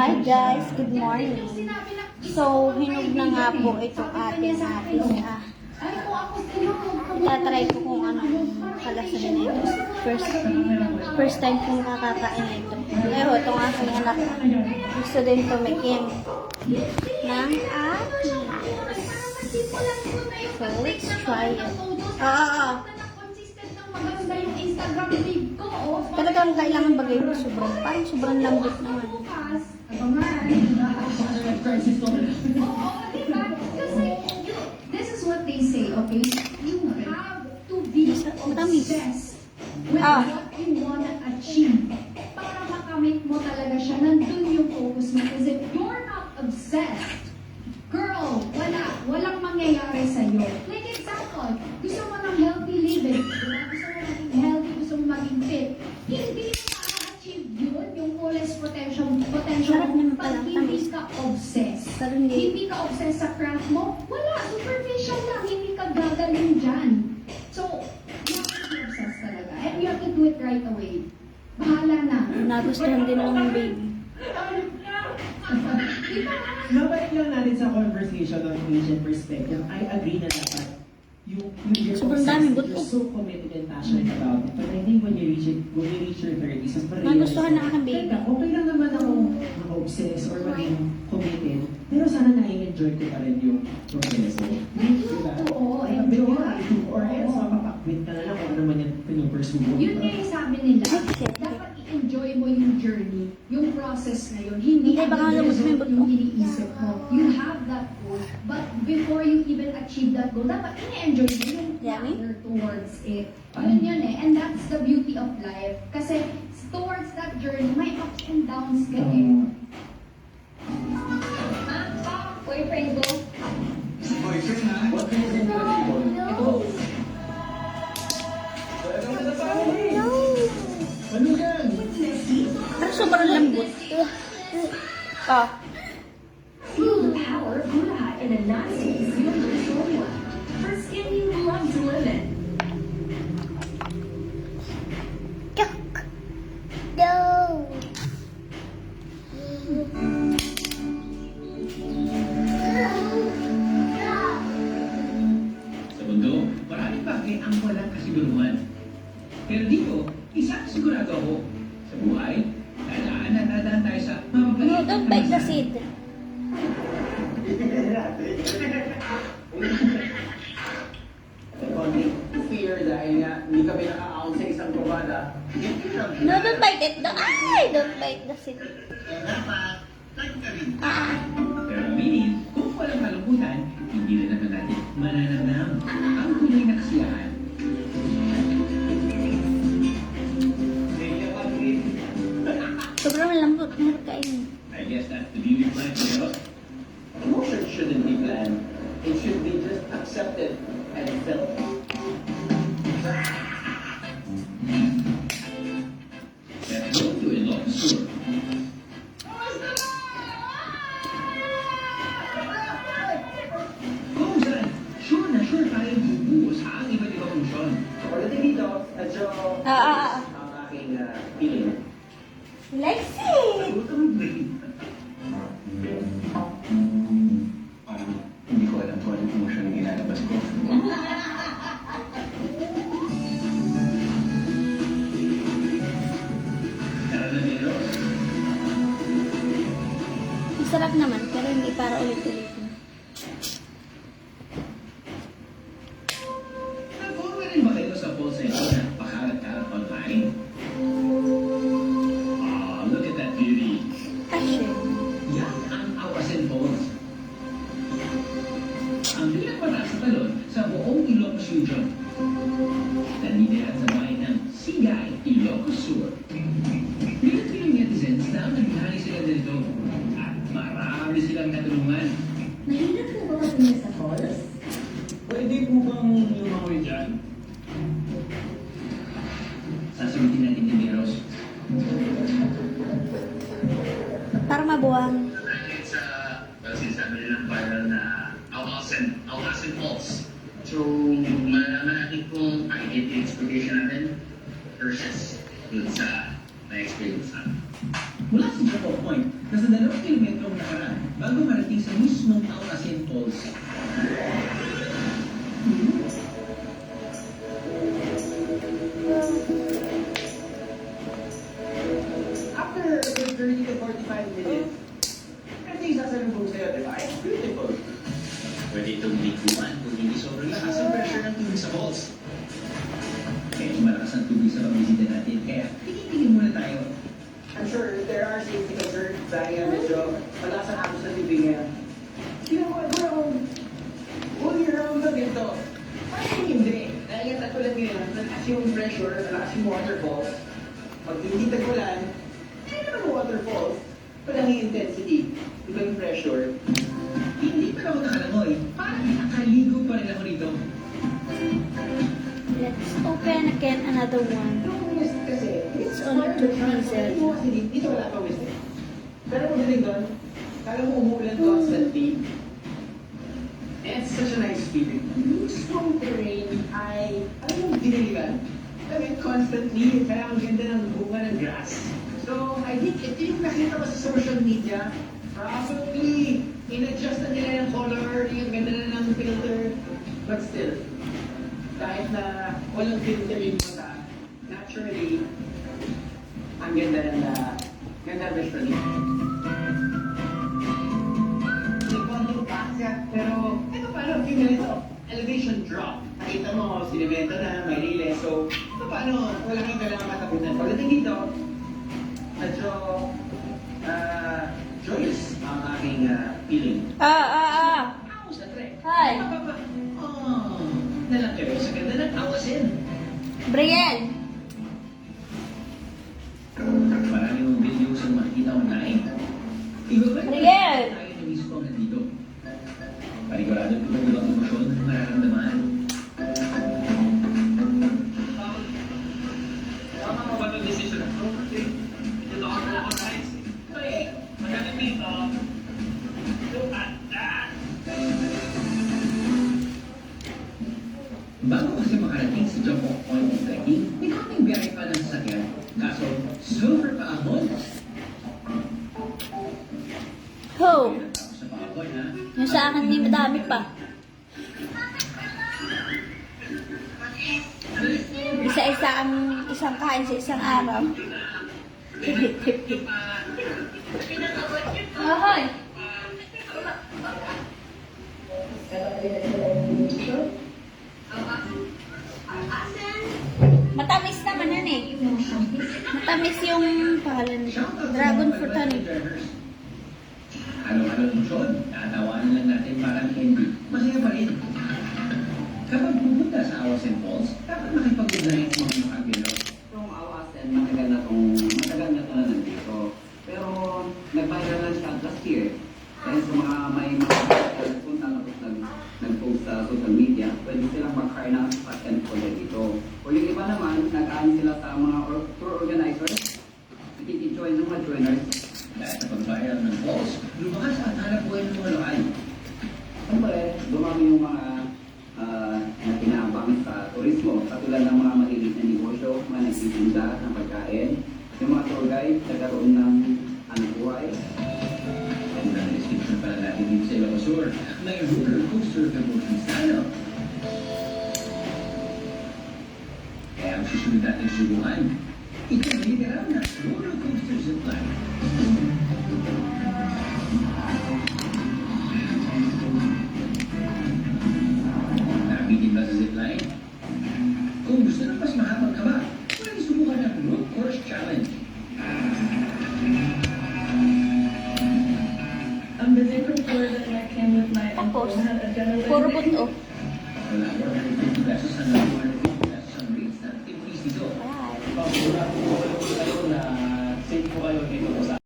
Hi guys, good morning. So, hinog na nga po itong ating pizza. Itatry ko kung anong kalasahin nito. First time kong kakakain ito. Ngayon, itong aking anak gusto din tumikim ng ating. So, let's try it. Talagang kailangan bagay mo sobrang lambot naman. This is what they say, okay? You have to be obsessed with what you wanna achieve. Para makamit mo talaga siya, nandun yung focus mo. Because if you're not obsessed, girl, walang mangyayari sa'yo. Like example, gusto mo ng healthy living, gusto mo maging healthy, gusto mo maging fit, hindi mo ma-achieve yun, yung fullest potential mo, pag hindi ka obsessed. Hindi ka obsessed sa craft mo, wala, superficial lang, hindi ka gagaling dyan. So, you have to be obsessed talaga. And you have to do it right away. Bahala na. Nagustuhan din ng baby. Mabalik lang natin sa conversation on Asian perspective. I agree na dapat you're Sobrang dami, but you're so committed and passionate about it. But I think when you reach your 30s, mas Nagustuhan na aking baby. Okay lang naman ako maka-obsess or maging committed. Pero sana nai-enjoy ko pa rin yung proseso. Diba? Oo, enjoy. enjoy. Or else, mapapakwit ka na lang kung ano man yung pinupursue mo. Yun nga yung sabi nila, dapat i-enjoy mo yung journey, yung process na yun. Hindi baka ang lumos mo yung result buto. yung iniisip mo. You have that goal, but before you even achieve that goal, dapat i-enjoy mo yung Yummy? partner towards it. Yun eh. And that's the beauty of life. Kasi towards that journey, may ups and downs ka eh. Boyfriend ko? Si boyfriend ha? What can you do with No. Ano yan? Pero sobrang lambot. Feel the power of Gulaha in a nasty, silver formula. For skin you love to live in. No! Sa mundo, maraming bagay ang walang kasiguruhan. Pero dito, isang sigurado ako. Sa buhay, dadaan tayo sa No, mapapalitan. don't bite the seed. Only fear dahil nga hindi kami nakakaon sa isang kubada. No, don't bite it. Don't bite the seed. Pero aminin, kung walang kalungkutan, hindi na naman natin mananamnam ang tunay na kasiyahan. Sobrang lambot. Mahirap kainin. I guess that's the beauty of life, you know? Emotion shouldn't be planned. It should be just accepted and felt. Let's go to a local store. Kung saan, sure na sure tayong bubuo sa ang iba't ibang funksyon. Pagdating dito, medyo ang aking feeling. Lexi! Gutom din. Parang hindi ko alam kung anong emotion ang ilalabas ko. Tara na nilo. Masarap naman, pero hindi para ulit-ulitin. Nag-follow rin ba kayo sa poll session na pakalat-kalat online? Look at that beauty. Ashe. Yan ang Awasin Falls. Ang pinagmataas sa talon sa buong Ilocos Region. Naninihan sa bahay ng Sigay, Ilocos Sur. Pilipinong netizens na naghihari sila dito. At marami silang natulungan. Mahirap po ba mapunta sa falls? Pwede po bang lumawi dyan? Sasagutin natin ni Miros. Para mabuwang. It's sinasabi nilang viral na Awasin Falls. So, malalaman natin kung pakikita yung expectation natin versus dun sa Na-experience na. Mula sa drop-off point, nasa 2 kilometrong nakaraan bago marating sa mismong town na St. Paul's. After 30 to 45 minutes, everything's sasalubong sa'yo, di ba? It's beautiful. Pwede itong likuan kung hindi sobrang lakas ang pressure ng tubig sa falls. Medyo malakas ang tubig sa pambisita natin, kaya tingin muna tayo. I'm sure there are safety concerns dahil nga medyo malakas ang hapos ng tubig ngayon. Tingnan mo, all year round na dito. Parang hindi. Dahil nga tagpulan ngayon, malakas yung pressure, malakas yung waterfalls. Pag hindi tagpulan, hindi naman waterfalls. Walang yung intensity, iba yung pressure. Hindi pa ako nakalangoy. Parang nakaligo pa rin ako rito. Let's open again another one. Yung mist kasi, It's only 2 pieces. Dito wala pa mist. Pero kung galing doon, kala mo umuulan constantly. It's such a nice feeling. Yung strong terrain ay, alam mo, diniligan. I mean, constantly, kaya ang ganda ng bunga ng grass. So, I think ito yung nakita ko sa social media. Probably, in-adjust na nila yung color, yung ganda na ng filter. But still, kahit na walang filter yung mata, naturally, ang ganda ganda visually. Segundo pasya, pero ito paano, yung ganito, elevation drop. Nakita mo, sinimento na, may relay, so ito paano, wala kang kailangan matapunan. Pagdating dito, medyo joyous ang aking feeling. Ako sa trek. Hi. Oh, nalang kayo sa ganda ng awasin. Brian! Marami mong videos ang makikita online. Iba ba Ariel! tayo na mismo ang nandito? Panigurado ibang ibang emosyon ang nararamdaman. Tama mo ba itong decision na ito? Kasi dito ako na ako nights. Magaling dito. Look at that! Bago kasi makarating sa drop-off point ng trekking, may konting biyahe pa ng sasakyan. Kaso, super paahon. Ho! Tapos sa paahon, ha? Yung sa akin, hindi madami pa. Isa-isa ang isang kain sa isang araw. Ahoy! Matamis naman yan eh. Matamis yung pangalan nito. Dragon fruit honey. Ano-ano emosyon, tatawanan lang natin parang hindi. Masaya pa rin. Kapag pupunta sa Awasen Falls, dapat makipag-ugnayan sa mga makagilo. Itong Awasen, matagal na ito na nandito. Pero nag-viral na siya last year. Dahil sa mga may mga nagpunta nag-post sa social media, pwede silang mag-hire na patent ko dito. O yung iba naman, nag-aan sila sa mga tour organizers, nag-join ng mga joiners. Dahil sa pag-viral ng falls, lumakas ang hanap buhay ng mga lokal. Siyempre, dumami yung mga na pinaabang sa turismo, katulad ng mga maliliit na negosyo, mga nagtitinda ng pagkain, yung mga tour guide, nagkaroon ng buhay. Unang description pala natin dito sa Ilocosur, may roller coaster promotion style. Kaya ang susunod natin subukan, ito ay literal na roller coaster zipline. Nabitin ba sa zipline? Kung gusto ng mas mahabang kaba, pwede subukan ng road course challenge. The different tour that I came with my uncle Tapos, had a general puro buto. Wala 150 pesos hanggang 250 pesos ang rates ng activities dito. Bye. Pag-ura po kayo na safe po kayo dito sa